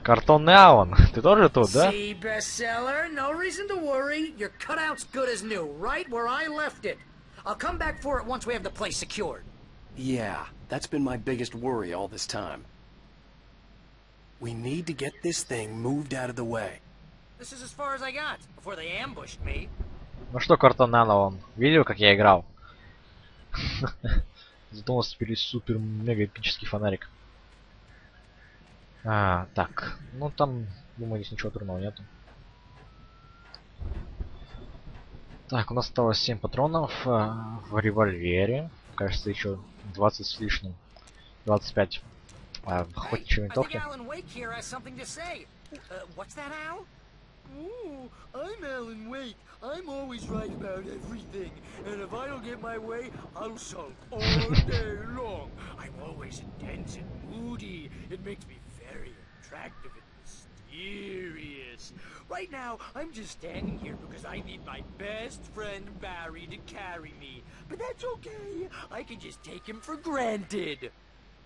Картонный Алан, ты тоже тут, да? See, bestseller, no reason to worry. Your cutout's good as new, right where I left it. I'll come back for it once we have the place secured. Yeah, that's been my biggest worry all this time. We need to get this thing moved out of the way. This is as far as I got before they ambushed me. Ну что, картонный Алан, видел, как я играл? Зато у нас теперь есть супер мега эпический фонарик. Так, ну там, думаю, здесь ничего трудного нету. Так, у нас осталось 7 патронов в револьвере. Кажется, еще 20 с лишним. 25 в охотничьей винтовке. Ooh, I'm Alan Wake. I'm always right about everything. And if I don't get my way, I'll sulk all day long. I'm always intense and moody. It makes me very attractive and mysterious. Right now, I'm just standing here because I need my best friend Barry to carry me. But that's okay. I can just take him for granted.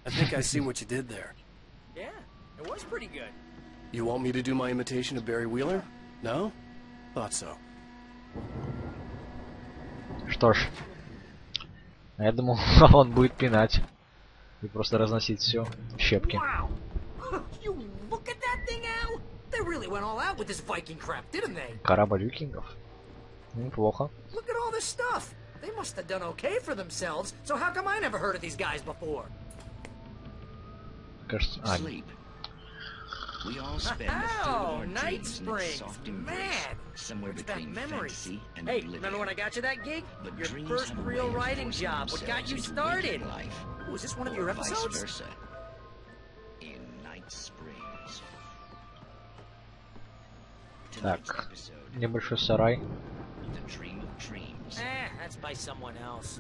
I think I see what you did there. Yeah, it was pretty good. You want me to do my imitation of Barry Wheeler? No? Thought so. Что ж, я думал, он будет пинать и просто разносить все в щепки. Wow! You look at that thing, Al! They really went all out with this Viking crap, didn't they? Корабль викингов? Неплохо. Look at all this stuff. They must have done okay for themselves. So how come I never heard of these guys before? Кажется, We all spend a third of our Night dreams in a Springs, soft embrace, man. somewhere Brings back between memories. fantasy and Hey, oblivion. remember when I got you that gig? But Your dreams first have a real way of writing forcing job. What got themselves you into started? waking life, Ooh, is this one of or your vice episodes? versa. In Night Springs. Tonight's Так, episode, небольшой сарай. The Dream of Dreams. That's by someone else.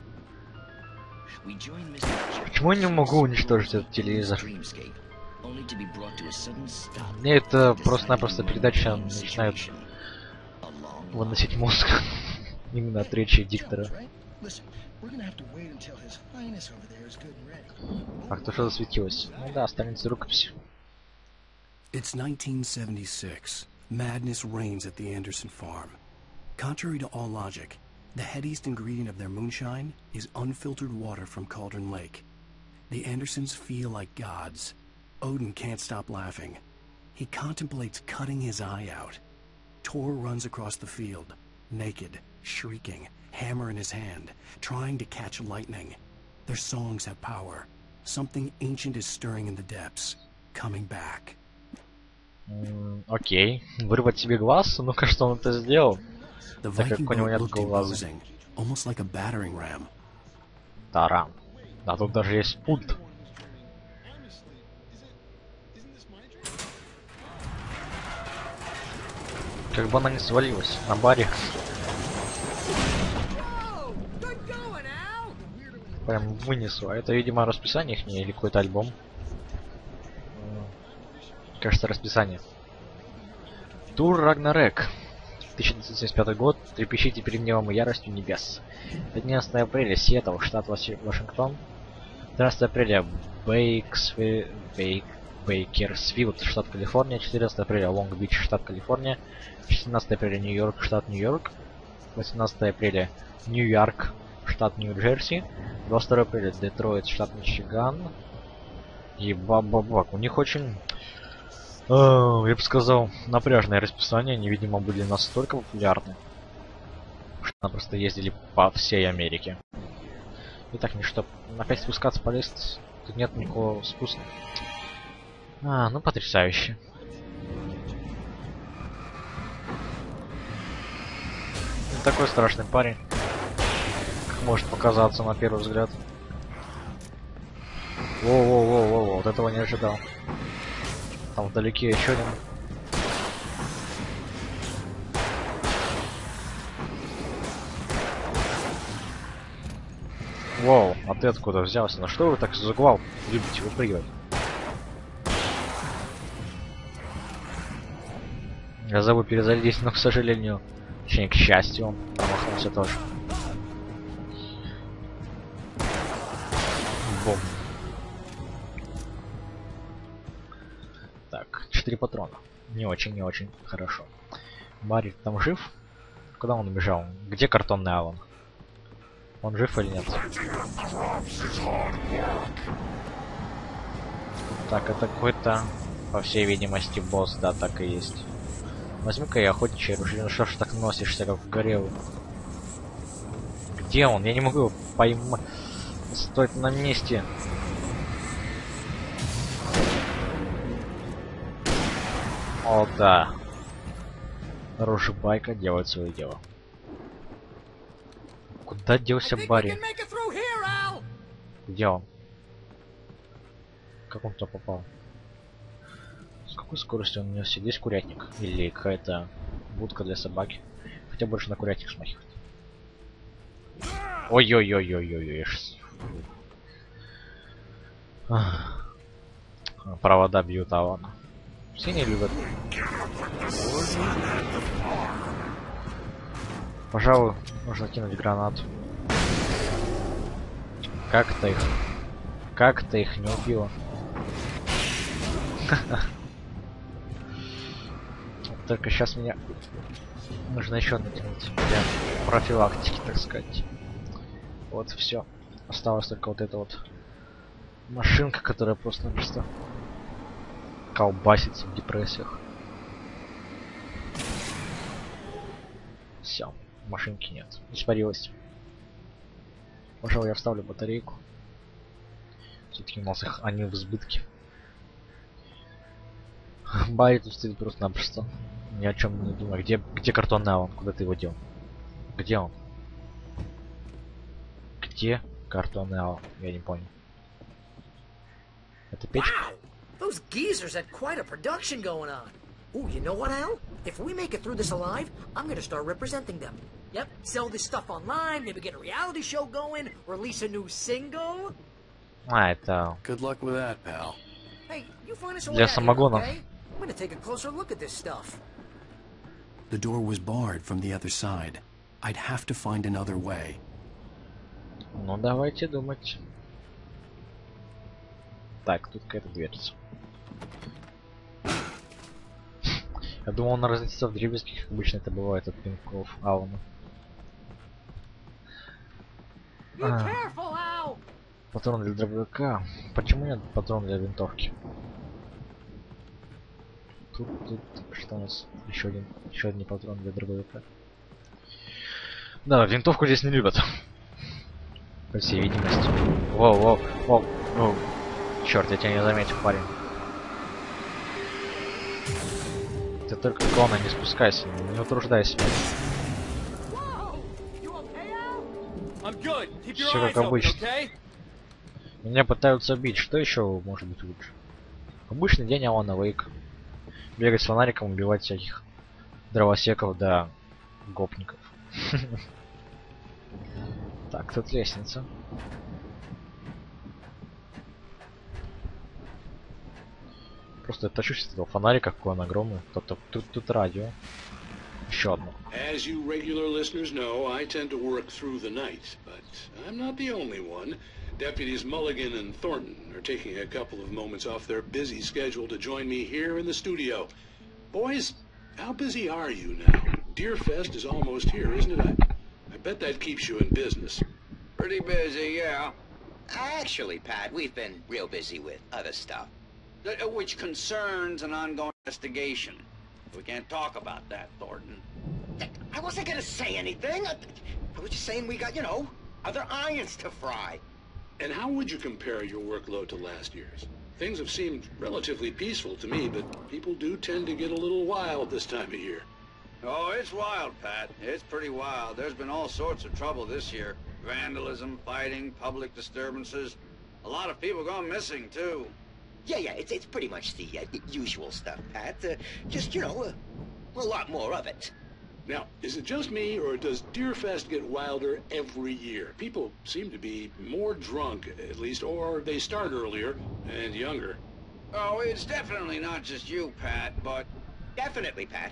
We join Mr. Почему я не могу уничтожить этот телевизор? Dreamscape, only to be brought to a sudden stop. Мне это просто-напросто передача начинает выносить мозг. Именно от речи диктора. Так, то что засветилось? Ну да, страница рукописи. It's 1976. Madness reigns at the Anderson farm. Contrary to all logic, the headiest ingredient of their moonshine is unfiltered water from Cauldron Lake. The Andersons feel like gods. Odin can't stop laughing. He contemplates cutting his eye out. Tor runs across the field, naked, shrieking, hammer in his hand, trying to catch lightning. Their songs have power. Something ancient is stirring in the depths, coming back. Окей. Вырвать себе глаз? Ну, кажется, он это сделал. The Так как Viking у него boat нет looked глаза. imposing, almost like a battering ram. Таран. А тут даже есть пульт. Как бы она не свалилась на баре. Прям вынесу. А это, видимо, расписание их или какой-то альбом. Кажется, расписание. Тур Рагнарек. 1975 год. Трепещите перед гневом и яростью небес. 11 апреля. Сиэтл, штат Вашингтон. 13 апреля. Бейкерсфилд, штат Калифорния. 14 апреля. Лонг-Бич, штат Калифорния. 16 апреля. Нью-Йорк, штат Нью-Йорк. 18 апреля. Нью-Йорк, штат Нью-Джерси. 22 апреля. Детройт, штат Мичиган. И бабабак. У них очень... я бы сказал, напряжное расписание. Они, видимо, были настолько популярны, что они просто ездили по всей Америке. Итак, ничто. Опять спускаться по лестнице. Тут нет никакого спуска. Ну потрясающе. Не такой страшный парень, как может показаться на первый взгляд. Воу-воу-воу-воу, вот этого не ожидал. Там вдалеке еще один. Воу, а ты откуда взялся? Ну что вы так за угол любите выпрыгивать? Я забыл перезарядить, но, к сожалению, точнее, к счастью, он промахнулся тоже. Бум. Так, 4 патрона. Не очень хорошо. Барри там жив? Куда он убежал? Где картонный Алан? Он жив или нет? Так, это какой-то, по всей видимости, босс, да, так и есть. Возьми-ка я охотничье ружье. Ну что ж так носишься, как в горелый? Где он? Я не могу его поймать. Стоит на месте. О, да. Ружебайка делает свое дело. Куда делся Барри? Где он? Как он туда попал? С какой скоростью он несся? Здесь курятник? Или какая-то будка для собаки? Хотя больше на курятник смахивает. Ой-ой-ой-ой-ой-ой. Провода бьют Алана. Все не любят. Пожалуй, нужно кинуть гранату. Как-то их не убило. Только сейчас мне нужно еще натянуть для профилактики, так сказать. Вот все. Осталась только вот эта вот машинка, которая просто-напросто колбасится в депрессиях. Все, машинки нет. Испарилась. Пожалуй, я вставлю батарейку. Все-таки у нас их они в избытке. Барри тут стоит просто-напросто. Ни о чем не думаю. Где картонный Алан? Куда ты его дел? Где он? Где картонный Алан? Я не понял. Это печка? Those geezers had quite a production going on. Ooh, you know what, Al? If we make it through this alive, I'm gonna start representing them. Yep, sell this stuff online, maybe get a reality show going, release a new single. А, это... Good luck with that, pal. Hey, you find us a Для way out here, самогона. okay? I'm gonna take a closer look at this stuff. The door was barred from the other side. I'd have to find another way. Ну, давайте думать. Так, тут какая-то дверца. Я думал, он разлетится в дребезги, как обычно это бывает от пинков Алана. Патрон для дробовика. Почему нет патрон для винтовки? Тут что у нас? Еще один патрон для дробовика. Да, винтовку здесь не любят. По всей видимости. Воу. Черт, я тебя не заметил, парень. Ты только главное не спускайся, не утруждай себя. Все как обычно. Меня пытаются убить. Что еще может быть лучше? Обычный день Алана Вейка. Бегать с фонариком, убивать всяких дровосеков да гопников. Так, тут лестница. Просто тащусь с этого фонарика, какой он огромный. Тут радио. Еще одно. As you regular listeners know, I tend to work through the night, but I'm not the only one. Deputies Mulligan and Thornton are taking a couple of moments off their busy schedule to join me here in the studio. Boys, how busy are you now? Deerfest is almost here, isn't it? I bet that keeps you in business. Pretty busy, yeah. Actually, Pat, we've been real busy with other stuff. Which concerns an ongoing investigation. We can't talk about that, Thornton. I wasn't gonna say anything. I was just saying we got, you know, other irons to fry. And how would you compare your workload to last year's? Things have seemed relatively peaceful to me, but people do tend to get a little wild this time of year. Oh, it's wild, Pat. It's pretty wild. There's been all sorts of trouble this year. Vandalism, fighting, public disturbances. A lot of people gone missing, too. Yeah, it's pretty much the usual stuff, Pat. Just, you know, a lot more of it. Now, is it just me, or does Deerfest get wilder every year? People seem to be more drunk, at least, or they start earlier and younger. Oh, it's definitely not just you, Pat, but... Definitely, Pat.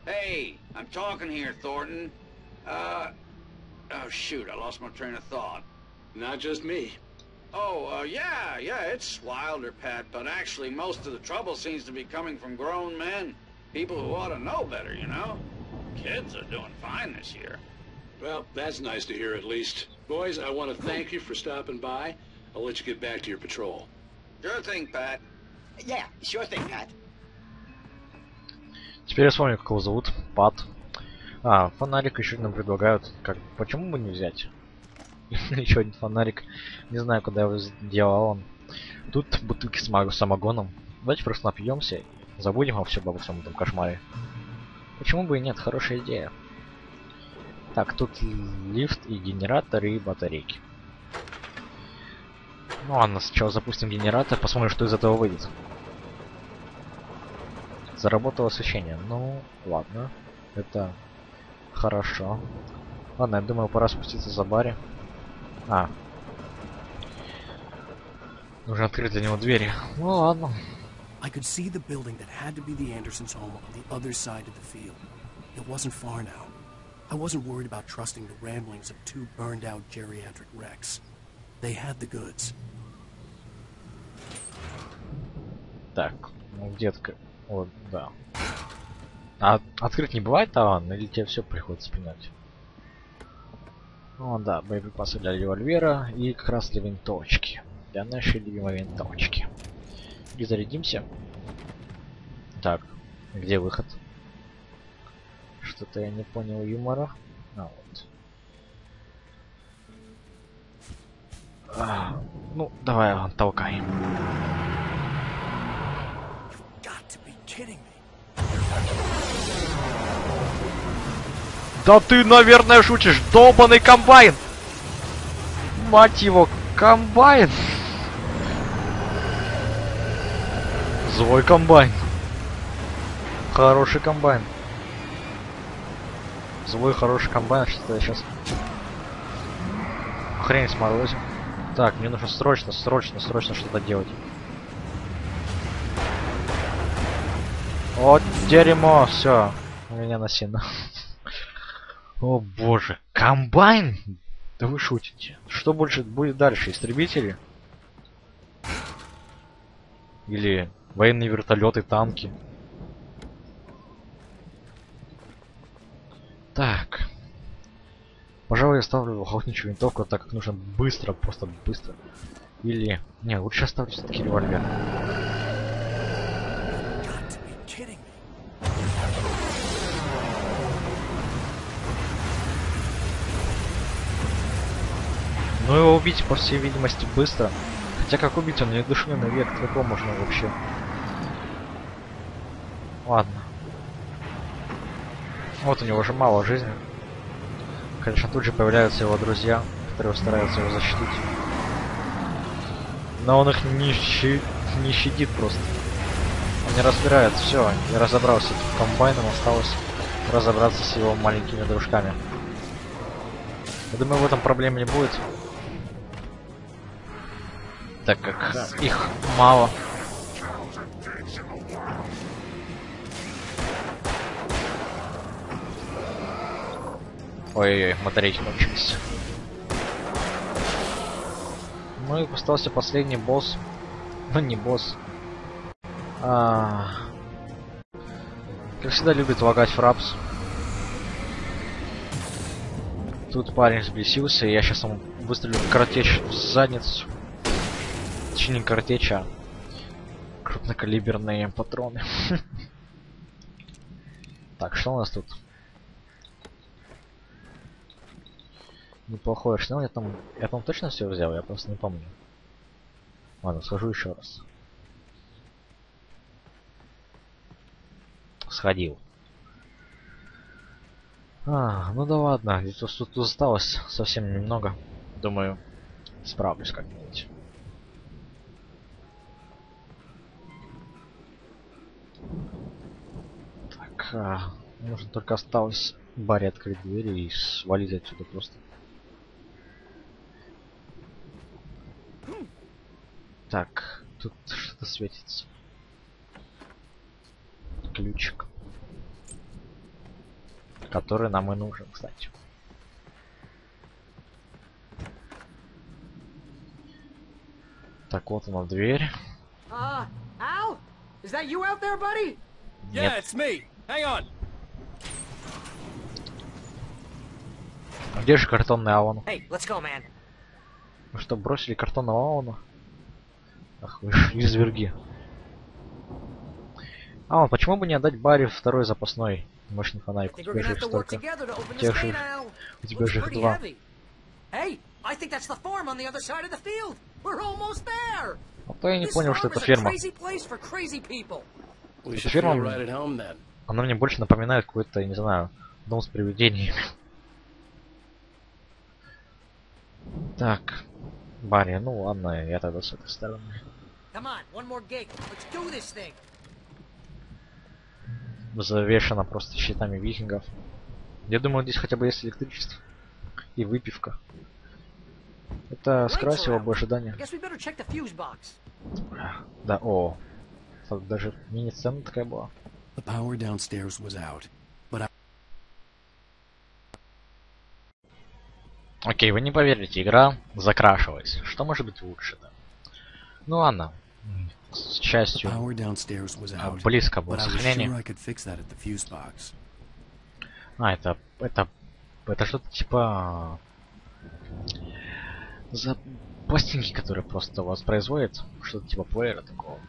Hey, I'm talking here, Thornton. Oh, shoot, I lost my train of thought. Not just me. Oh, yeah, it's wilder, Pat, but actually most of the trouble seems to be coming from grown men. People who ought to know better, you know? Kids are doing fine this year. Well, that's nice to hear at least. Boys, I want to thank you for stopping by. I'll let you get back to your patrol. Sure thing, Pat. Yeah, sure thing, Pat. Теперь я вспомню, как его зовут. Пат. А, фонарик еще нам предлагают. Как, почему бы не взять? Еще один фонарик. Не знаю, куда его сделал он. Тут бутылки с самогоном. Давайте просто напьемся. Забудем обо всем этом кошмаре. Почему бы и нет? Хорошая идея. Так, тут лифт и генераторы и батарейки. Ну ладно, сначала запустим генератор, посмотрим, что из этого выйдет. Заработало освещение. Ну, ладно. Это хорошо. Ладно, я думаю, пора спуститься за баре. А. Нужно открыть для него двери. Ну ладно. I could see the building that had to be the Andersons' home on the other side of the field. It wasn't far now. I wasn't worried about trusting the ramblings of two burned-out geriatric wrecks. They had the goods. Так, ну где-то... Вот, да. А открыть не бывает таван? Или тебе все приходится пинать? О, да, боеприпасы для револьвера и как раз для винтовочки. Для нашей любимой винтовочки. И зарядимся. Так, где выход? Что-то я не понял юмора. А, вот. Ну, давай, толкай. Да ты, наверное, шутишь, долбаный комбайн! Мать его, комбайн! Злой комбайн. Хороший комбайн. Злой хороший комбайн, что я сейчас хрень сморозим. Так, мне нужно срочно что-то делать. Вот дерьмо, все, у меня насильно. О боже, комбайн? Да вы шутите. Что больше будет дальше, истребители? Или военные вертолеты, танки? Так. Пожалуй, я ставлю охотничью винтовку, так как нужно быстро, просто быстро. Или... Не, лучше оставлю все-таки револьвер. Ну его убить, по всей видимости, быстро. Хотя как убить, он не душевный век, какого можно вообще. Ладно. Вот у него уже мало жизни. Конечно, тут же появляются его друзья, которые стараются его защитить. Но он их не щадит просто. Он не разбирает. Все, я разобрался с комбайном, осталось разобраться с его маленькими дружками. Я думаю, в этом проблем не будет. Так как их мало. Ой-ой-ой, батарейки кончились. Ну и остался последний босс. Ну не босс. Как всегда любит лагать фрапс. Тут парень взбесился, и я сейчас ему выстрелю картечь в задницу. Точнее не картечь, а крупнокалиберные патроны. Так, что у нас тут? Неплохое шлем, я там точно все взял, я просто не помню. Ладно, схожу еще раз. Сходил. Ну да ладно, ведь тут осталось совсем немного. Думаю, справлюсь как-нибудь. Так, нужно только осталось в баре открыть двери и свалить отсюда просто. Так, тут что-то светится. Ключик. Который нам и нужен, кстати. Так, вот она дверь. Al? Is that you out there, buddy? Yeah, it's me. Hang on. Где же картонный Алан? Hey, let's go, man. Ну что, бросили картонного Алана? Ах вы ж изверги. Алан, почему бы не отдать Барри второй запасной мощный фонарик? У тебя же их столько. Тех же... У тебя же их два. Hey, I think that's the farm on the other side of the field. We're almost there. А то я не понял, что это ферма. Эта ферма, она мне больше напоминает какой-то, не знаю, дом с привидениями. Так, Барри, ну ладно, я тогда с этой стороны. Завешено просто щитами викингов. Я думаю, здесь хотя бы есть электричество и выпивка. Это скрасило бы ожидания. Да, о. Тут даже мини-сцена такая была. Окей, вы не поверите, игра закрашивалась. Что может быть лучше, да? Ну ладно. К счастью, близко было сохранение. Это что-то типа за пластинки, которые просто воспроизводят, что-то типа плеера такого.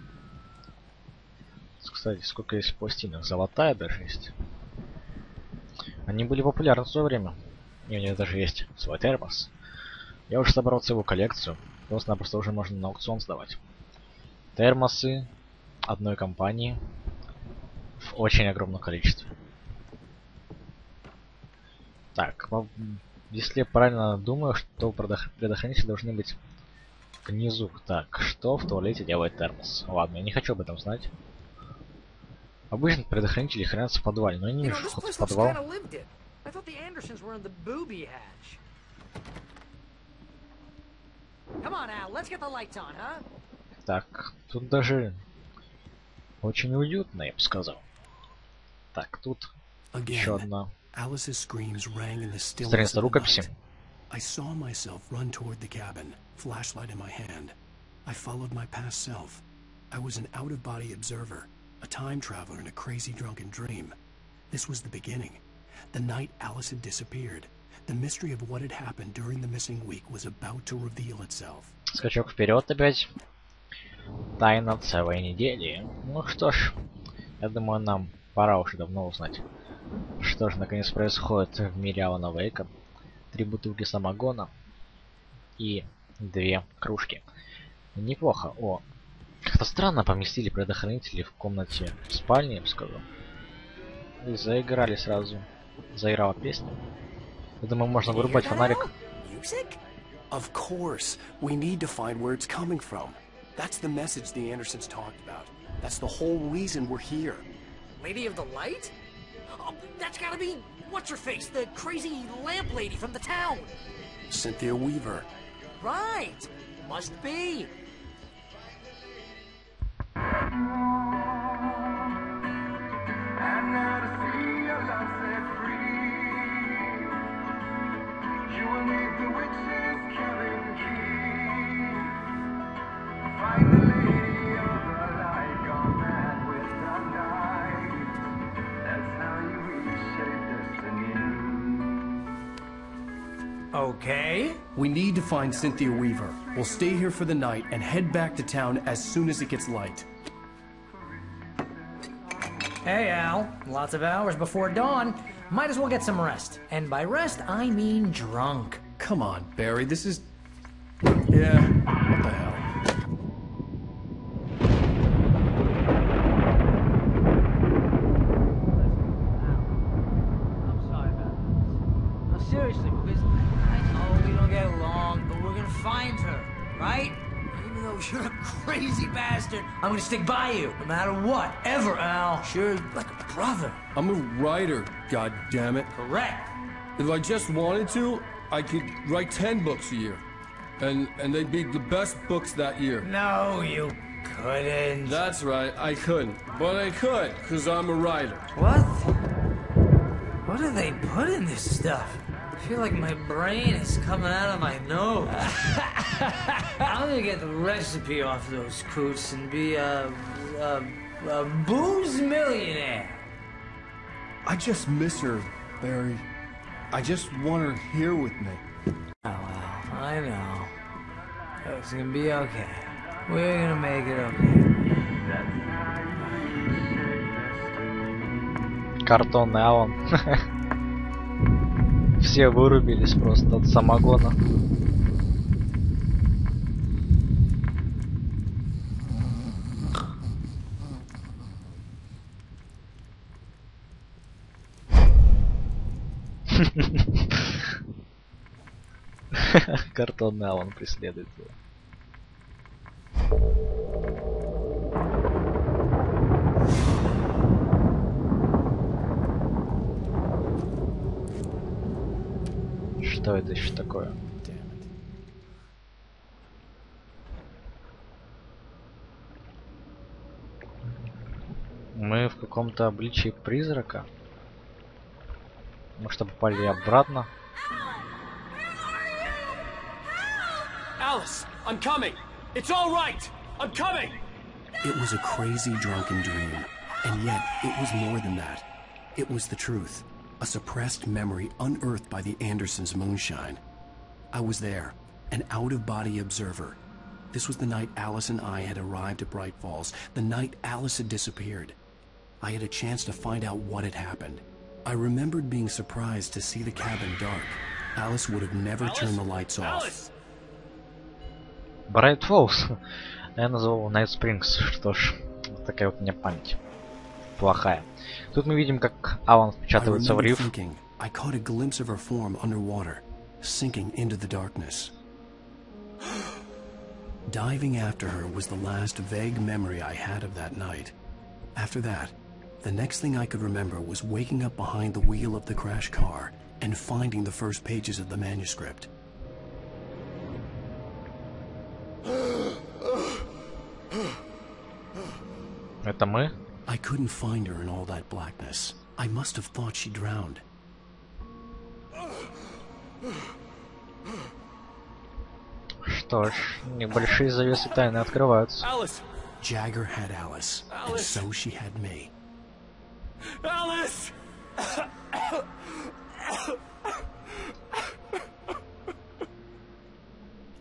Кстати, сколько есть пластинок, золотая даже есть. Они были популярны в свое время. И у них даже есть свой термос. Я уже собрал целую коллекцию. Просто-напросто уже можно на аукцион сдавать. Термосы одной компании в очень огромном количестве. Так, если я правильно думаю, что предохранители должны быть внизу. Так, что в туалете делает термос? Ладно, я не хочу об этом знать. Обычно предохранители хранятся в подвале, но я не вижу вход в подвал. Так, тут даже очень уютно, я бы сказал. Так, тут еще одна страница рукописи. I saw myself run toward the cabin, flashlight in my hand. I followed my past self. I was an out-of-body observer, a time traveler in a crazy drunken dream. This was the beginning. The night Alice had disappeared. The mystery of what had happened during the missing week was about to reveal itself. Скачок вперед опять. Тайна целой недели. Ну что ж, я думаю, нам пора уже давно узнать, что же наконец происходит в мире Алана Вейка. 3 бутылки самогона и 2 кружки. Неплохо. О, как-то странно поместили предохранители в комнате в спальне, я бы сказал. И заиграли сразу. Заиграла песня. Я думаю, можно вырубать фонарик. Of course, we need to find where it's coming from. That's the message the Andersons talked about. That's the whole reason we're here. Lady of the Light? Oh, that's gotta be what's-her-face, the crazy lamp lady from the town. Cynthia Weaver. Right. Must be. Okay. We need to find Cynthia Weaver. We'll stay here for the night and head back to town as soon as it gets light. Hey, Al. Lots of hours before dawn. Might as well get some rest. And by rest, I mean drunk. Come on, Barry. This is... Yeah, what the hell? I'm sorry about this. No, seriously, because I know we don't get along, but we're gonna find her, right? Even though you're a crazy bastard, I'm gonna stick by you, no matter what, ever, Al. Sure, like a brother. I'm a writer, goddammit. Correct. If I just wanted to, I could write 10 books a year. And they'd be the best books that year. No, you couldn't. That's right, I couldn't. But I could, because I'm a writer. What? What do they put in this stuff? I feel like my brain is coming out of my nose. I'm gonna get the recipe off those coots and be a booze millionaire. I just miss her, Barry. I just want her here with me. Oh, well, I know. It's gonna be okay. We're gonna make it okay. Картонный Алан. Все вырубились просто от самогона. Картонный Алан преследует его. Что это еще такое? Мы в каком-то обличии призрака. Мы что, попали обратно? Alice, I'm coming. It's all right. I'm coming. It was a crazy drunken dream, and yet it was more than that. It was the truth. A suppressed memory unearthed by the Andersons' moonshine. I was there, an out-of-body observer. This was the night Alice and I had arrived at Bright Falls, the night Alice had disappeared. I had a chance to find out what had happened. I remembered being surprised to see the cabin dark. Alice would have never turned the lights off. Bright Falls. Я назвал Night Springs. Что ж, такая вот у меня память. Плохая. Тут мы видим, как Алан впечатывается в риф. I caught a glimpse of her form underwater, sinking into the darkness. Diving after her was the last vague memory I had of that night. After that, the next thing I could remember was waking up behind the wheel of the crash car and finding the first pages of the manuscript. Это мы? I couldn't find her in all that blackness. I must have thought she drowned. Что ж, небольшие завесы тайны открываются. Alice. Jagger had Alice, and so she had me. Alice!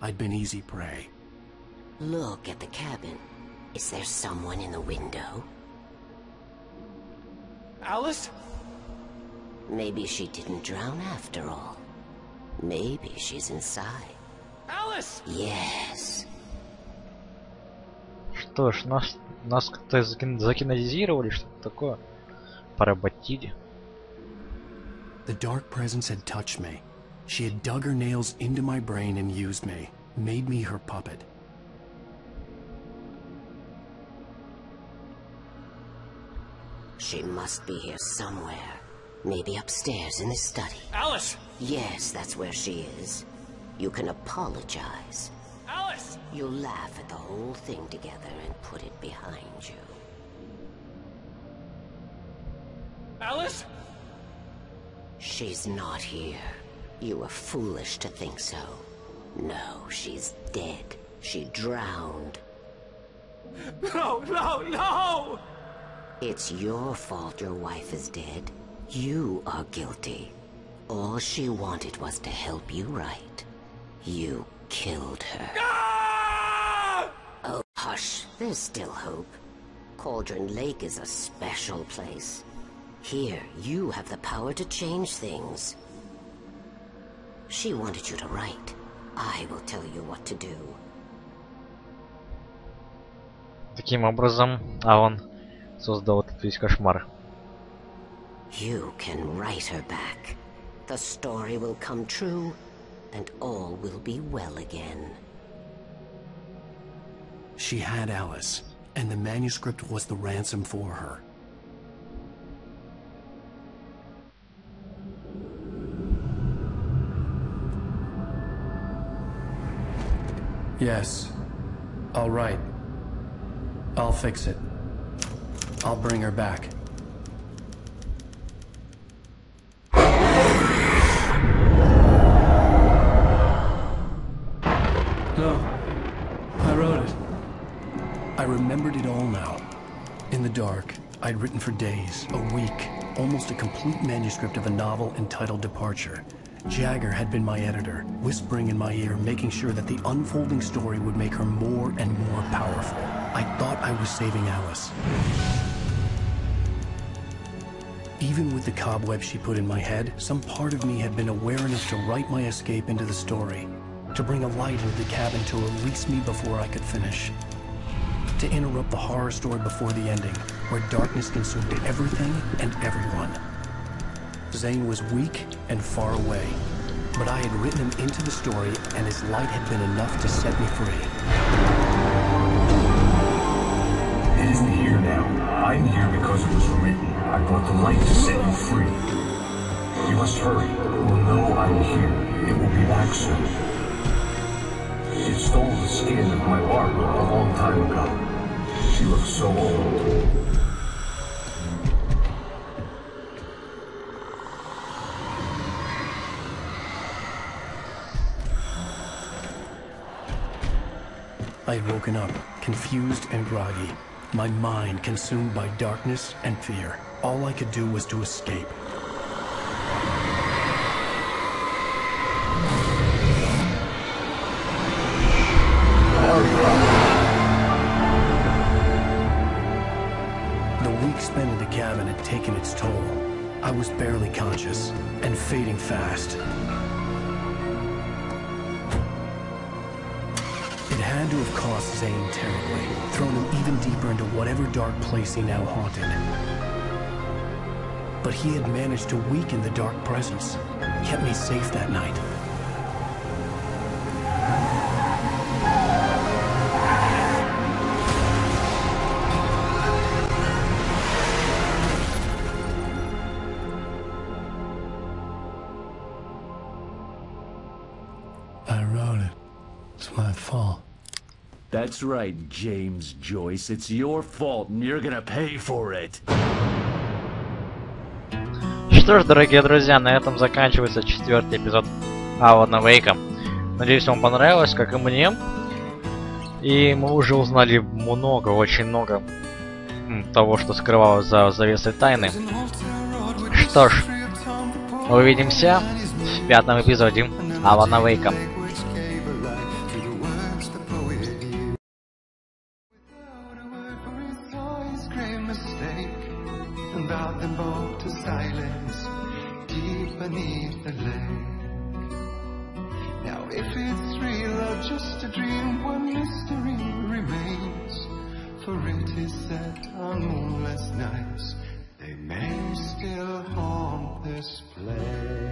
I'd been easy prey. Look at the cabin. Is there someone in the window? Alice? Maybe she didn't drown after all. Maybe she's inside. Alice! Yes. Что ж, нас как-то закинезировали, что-то такое. Поработили. The dark presence had touched me. She had dug her nails into my brain and used me, made me her puppet. She must be here somewhere. Maybe upstairs in the study. Alice! Yes, that's where she is. You can apologize. Alice! You'll laugh at the whole thing together and put it behind you. Alice? She's not here. You were foolish to think so. No, she's dead. She drowned. No, no, no! It's your fault your wife is dead. You are guilty. All she wanted was to help you right. You killed her. Ah! Oh, hush. There's still hope. Cauldron Lake is a special place. Here, you have the power to change things. She wanted you to write. I will tell you what to do. Таким образом, Алан создал этот весь кошмар. You can write her back. The story will come true, and all will be well again. She had Alice, and the manuscript was the ransom for her. Yes. All right. I'll fix it. I'll bring her back. the dark, I'd written for days, a week, almost a complete manuscript of a novel entitled Departure. Jagger had been my editor, whispering in my ear, making sure that the unfolding story would make her more and more powerful. I thought I was saving Alice. Even with the cobwebs she put in my head, some part of me had been aware enough to write my escape into the story, to bring a light into the cabin to release me before I could finish. To interrupt the horror story before the ending, where darkness consumed everything and everyone. Zane was weak and far away, but I had written him into the story, and his light had been enough to set me free. It isn't here now. I'm here because it was written. I brought the light to set you free. You must hurry. It will know I'm here. It will be back soon. It stole the skin of my Barbara a long time ago. She looks so old. I had woken up, confused and groggy, my mind consumed by darkness and fear. All I could do was to escape. The week spent in the cabin had taken its toll. I was barely conscious, and fading fast. It had to have cost Zane terribly, thrown him even deeper into whatever dark place he now haunted. But he had managed to weaken the dark presence, kept me safe that night. I wrote it. It's my fault. That's right, James Joyce. It's your fault, and you're gonna pay for it. Что ж, дорогие друзья, на этом заканчивается 4-й эпизод Алана Вейка. Надеюсь, вам понравилось, как и мне. И мы уже узнали много, очень много того, что скрывалось за завесой тайны. Что ж, увидимся в 5-м эпизоде Алана Вейка. Brought them both to silence deep beneath the lake. Now if it's real or just a dream, one mystery remains. For it is set on moonless nights, they may still haunt this place.